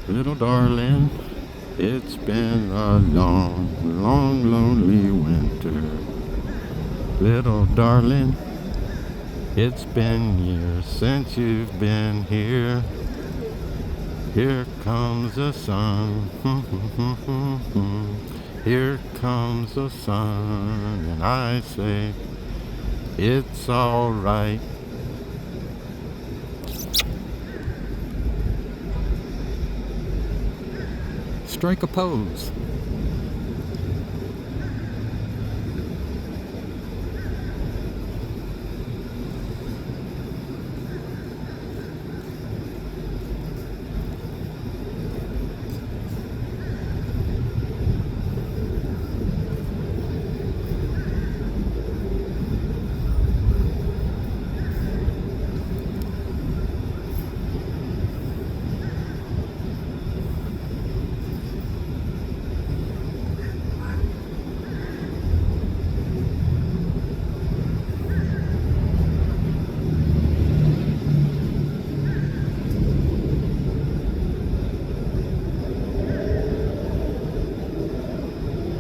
Little darling, it's been a long, long, lonely winter. Little darling, it's been years since you've been here. Here comes the sun. Here comes the sun. And I say, it's alright. Strike a pose.